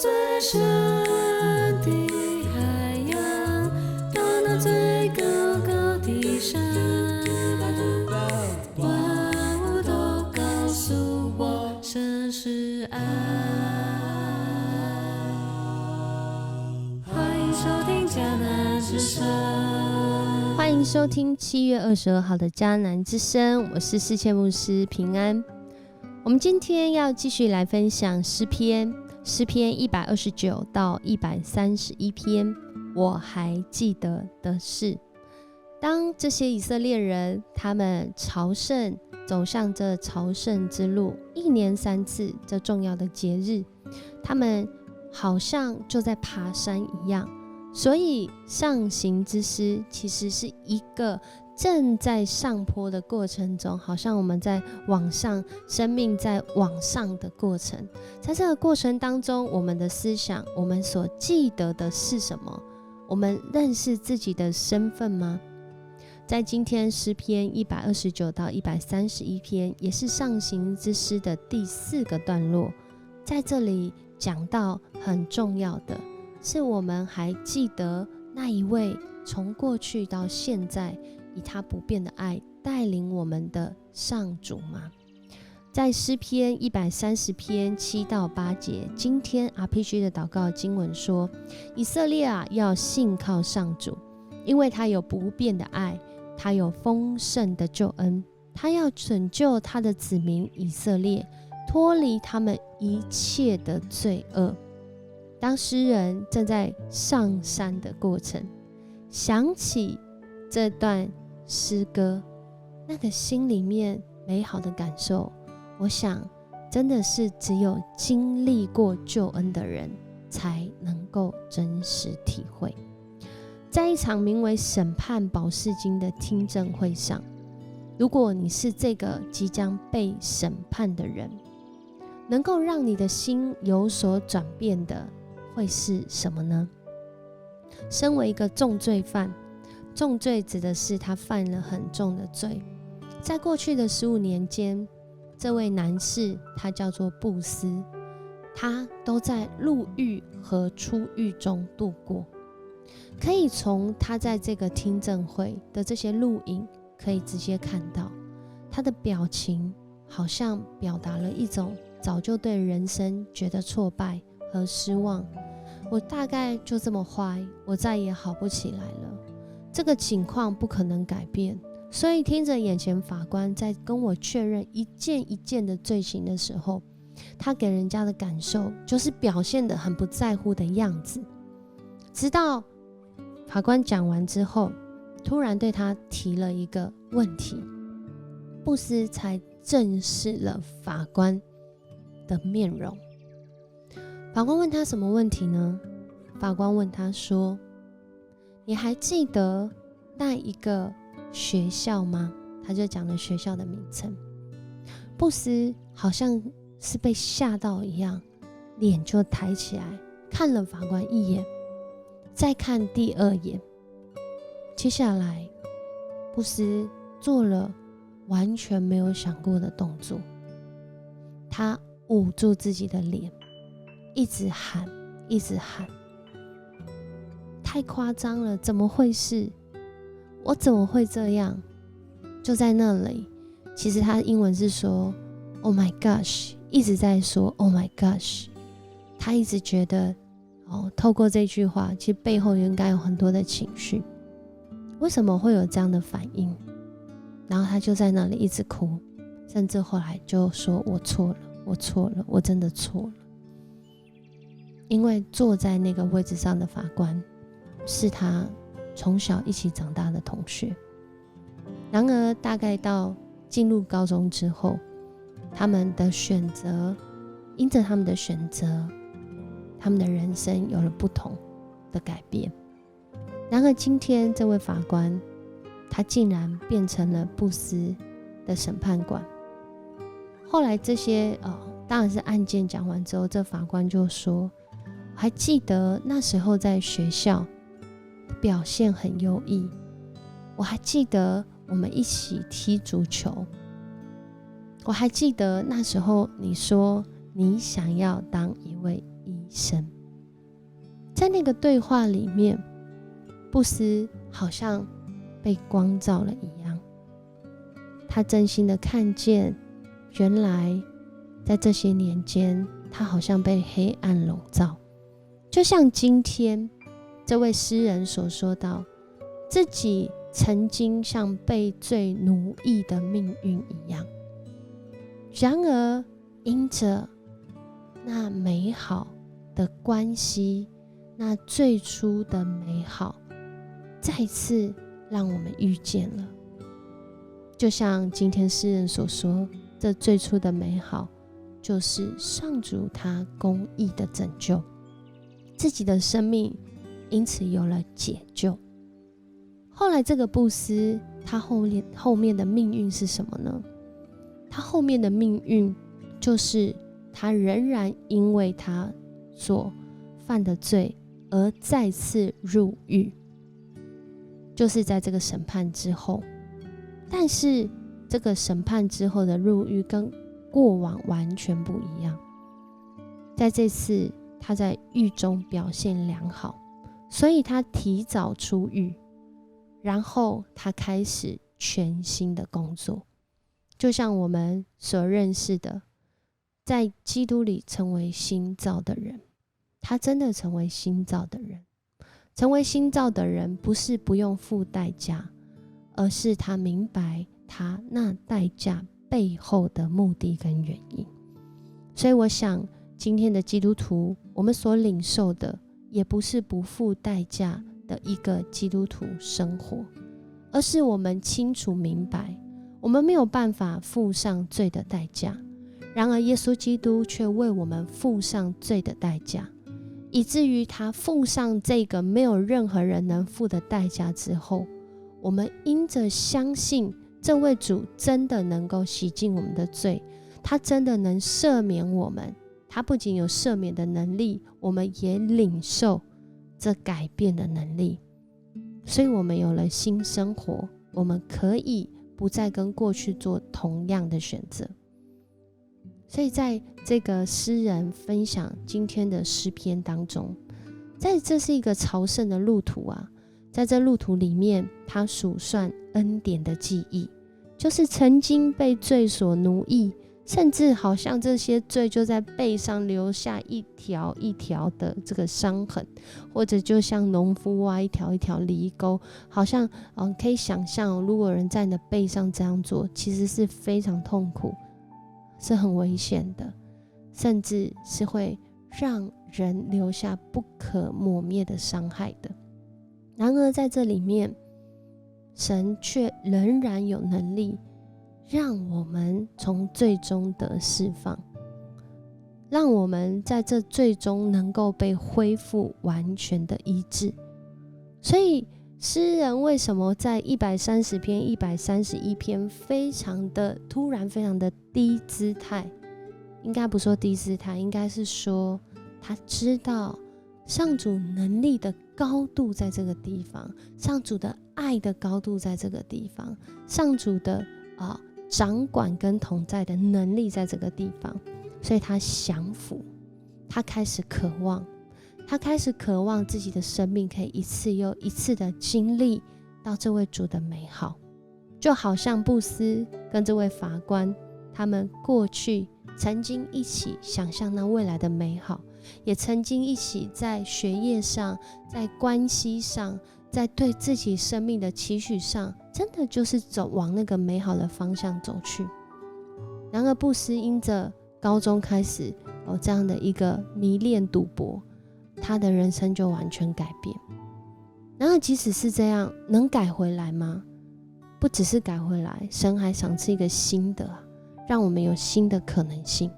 最深的海洋，到那最高高的山，万物都告诉我，神是爱。欢迎收听迦南之声。欢迎收听7月22号的迦南之声，我是世界牧师平安。我们今天要继续来分享诗篇129到131篇。我还记得的是，当这些以色列人他们朝圣，走向这朝圣之路，1年3次这重要的节日，他们好像就在爬山一样。所以上行之诗其实是一个正在上坡的过程中，好像我们在往上，生命在往上的过程。在这个过程当中，我们的思想，我们所记得的是什么？我们认识自己的身份吗？在今天诗篇129到131篇，也是上行之诗的第4个段落，在这里讲到很重要的是，我们还记得那一位从过去到现在以他不变的爱带领我们的上主吗？在诗篇130篇7到8节，今天 RPG 的祷告经文说，以色列啊，要信靠上主，因为他有不变的爱，他有丰盛的救恩，他要拯救他的子民以色列，脱离他们一切的罪恶。当诗人正在上山的过程，想起这段诗歌，那个心里面美好的感受，我想真的是只有经历过救恩的人才能够真实体会。在一场名为审判保释经的听证会上，如果你是这个即将被审判的人，能够让你的心有所转变的会是什么呢？身为一个重罪犯，重罪指的是他犯了很重的罪。在过去的15年间，这位男士他叫做布斯，他都在入狱和出狱中度过。可以从他在这个听证会的这些录影可以直接看到，他的表情好像表达了一种早就对人生觉得挫败和失望，我大概就这么坏，我再也好不起来了，这个情况不可能改变。所以听着眼前法官在跟我确认一件一件的罪行的时候，他给人家的感受就是表现得很不在乎的样子。直到法官讲完之后，突然对他提了一个问题，布斯才正视了法官的面容。法官问他什么问题呢？法官问他说，你还记得那一个学校吗？他就讲了学校的名称。布斯好像是被吓到一样，脸就抬起来看了法官一眼，再看第2眼。接下来布斯做了完全没有想过的动作，他捂住自己的脸，一直喊一直喊，太夸张了，怎么会是我，怎么会这样？就在那里，其实他英文是说 Oh my gosh， 一直在说 Oh my gosh。 他一直觉得透过这句话其实背后应该有很多的情绪，为什么会有这样的反应？然后他就在那里一直哭，甚至后来就说我错了，我错了，我真的错了。因为坐在那个位置上的法官是他从小一起长大的同学。然而大概到进入高中之后，他们的选择，因着他们的选择，他们的人生有了不同的改变。然而今天这位法官，他竟然变成了布斯的审判官。后来这些当然是案件讲完之后，这法官就说，我还记得那时候在学校表现很优异，我还记得我们一起踢足球，我还记得那时候你说你想要当一位医生。那个对话里面，布斯好像被光照了一样，他真心的看见，原来在这些年间，他好像被黑暗笼罩，就像今天这位诗人所说到，自己曾经像被罪奴役的命运一样。然而因着那美好的关系，那最初的美好再次让我们遇见了。就像今天诗人所说，这最初的美好就是上主他公义的拯救，自己的生命因此有了解救。后来这个布斯他后面的命运是什么呢？他后面的命运就是他仍然因为他所犯的罪而再次入狱，就是在这个审判之后。但是这个审判之后的入狱跟过往完全不一样，在这次他在狱中表现良好，所以他提早出狱，然后他开始全新的工作。就像我们所认识的，在基督里成为新造的人，他真的成为新造的人。成为新造的人不是不用付代价，而是他明白他那代价背后的目的跟原因。所以我想今天的基督徒，我们所领受的也不是不付代价的一个基督徒生活，而是我们清楚明白我们没有办法付上罪的代价，然而耶稣基督却为我们付上罪的代价，以至于他付上这个没有任何人能付的代价之后，我们因着相信这位主真的能够洗净我们的罪，他真的能赦免我们，他不仅有赦免的能力，我们也领受这改变的能力。所以我们有了新生活，我们可以不再跟过去做同样的选择。所以在这个诗人分享今天的诗篇当中，这是一个朝圣的路途啊，在这路途里面，他数算恩典的记忆，就是曾经被罪所奴役，甚至好像这些罪就在背上留下一条一条的这个伤痕，或者就像农夫挖一条一条犁沟，好像可以想象如果有人在你的背上这样做，其实是非常痛苦，是很危险的，甚至是会让人留下不可磨灭的伤害的。然而在这里面，神却仍然有能力让我们从罪中得释放，让我们在这罪中能够被恢复完全的医治。所以诗人为什么在130篇、131篇非常的突然，非常的低姿态，应该不说低姿态，应该是说他知道上主能力的高度在这个地方，上主的爱的高度在这个地方，上主的掌管跟同在的能力在这个地方，所以他降服，他开始渴望，他开始渴望自己的生命可以一次又一次的经历到这位主的美好。就好像布斯跟这位法官，他们过去曾经一起想象那未来的美好，也曾经一起在学业上，在关系上，在对自己生命的期许上，真的就是往那个美好的方向走去。然而布斯因着高中开始这样的一个迷恋赌博，他的人生就完全改变。然而即使是这样，能改回来吗？不只是改回来，神还赏赐一个新的让我们有新的可能性。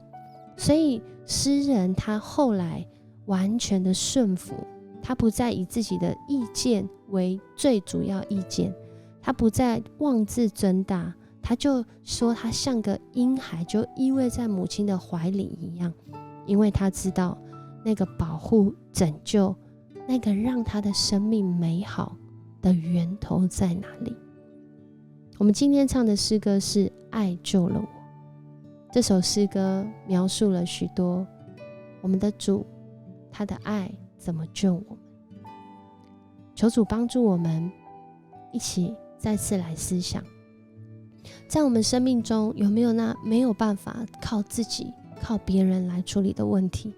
所以诗人他后来完全的顺服，他不再以自己的意见为最主要意见，他不再妄自尊大，他就说他像个婴孩，就依偎在母亲的怀里一样，因为他知道那个保护、拯救，那个让他的生命美好的源头在哪里。我们今天唱的诗歌是《爱救了我》，这首诗歌描述了许多我们的主他的爱怎么救我们。求主帮助我们一起再次来思想，在我们生命中有没有那没有办法靠自己靠别人来处理的问题，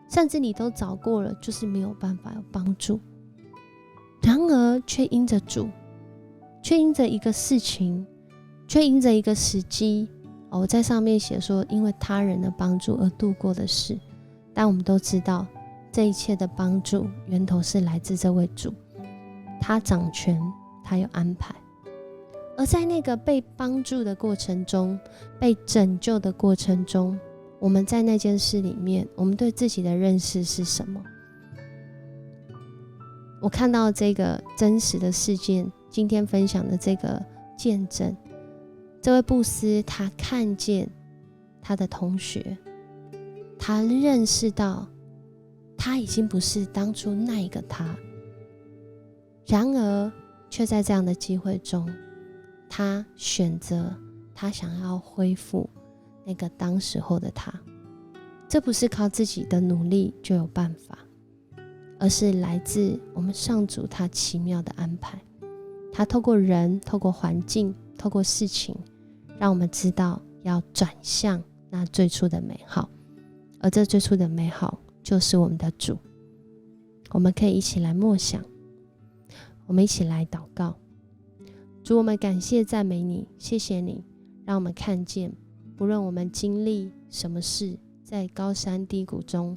甚至你都找过了，就是没有办法有帮助，然而却因着主，却因着一个事情，却因着一个时机，我在上面写说因为他人的帮助而度过的事，但我们都知道这一切的帮助源头是来自这位主，他掌权，他有安排。而在那个被帮助的过程中，被拯救的过程中，我们在那件事里面，我们对自己的认识是什么？我看到这个真实的事件，今天分享的这个见证，这位布斯他看见他的同学，他认识到他已经不是当初那一个他，然而却在这样的机会中，他选择他想要恢复那个当时候的他。这不是靠自己的努力就有办法，而是来自我们上主他奇妙的安排。他透过人，透过环境，透过事情，让我们知道要转向那最初的美好，而这最初的美好就是我们的主。我们可以一起来默想，我们一起来祷告。主，我们感谢赞美你，谢谢你让我们看见，不论我们经历什么事，在高山低谷中，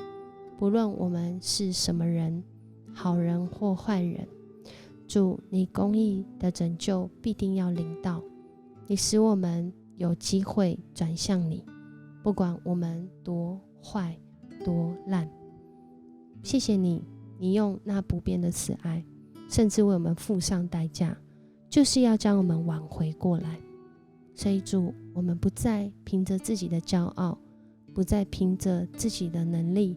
不论我们是什么人，好人或坏人，主，你公义的拯救必定要临到，你使我们有机会转向你，不管我们多坏多烂。谢谢你，你用那不变的慈爱，甚至为我们付上代价，就是要将我们挽回过来。所以主，我们不再凭着自己的骄傲，不再凭着自己的能力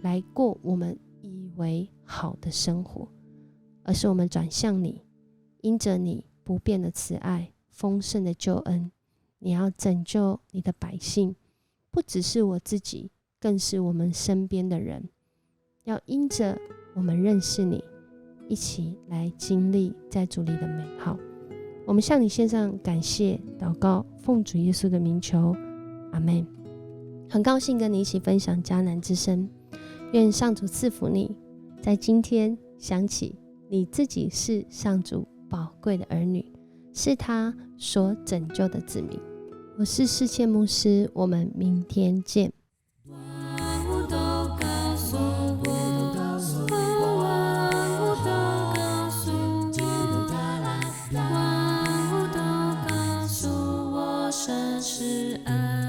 来过我们以为好的生活，而是我们转向你，因着你不变的慈爱，丰盛的救恩，你要拯救你的百姓，不只是我自己，更是我们身边的人，要因着我们认识你，一起来经历在主里的美好。我们向你献上感谢祷告，奉主耶稣的名求，阿们。很高兴跟你一起分享迦南之声，愿上主赐福你，在今天想起你自己是上主宝贵的儿女，是他所拯救的子民。我是世界牧师，我们明天见。万物都告诉我，万物都告诉我，万物都告诉我，神是爱。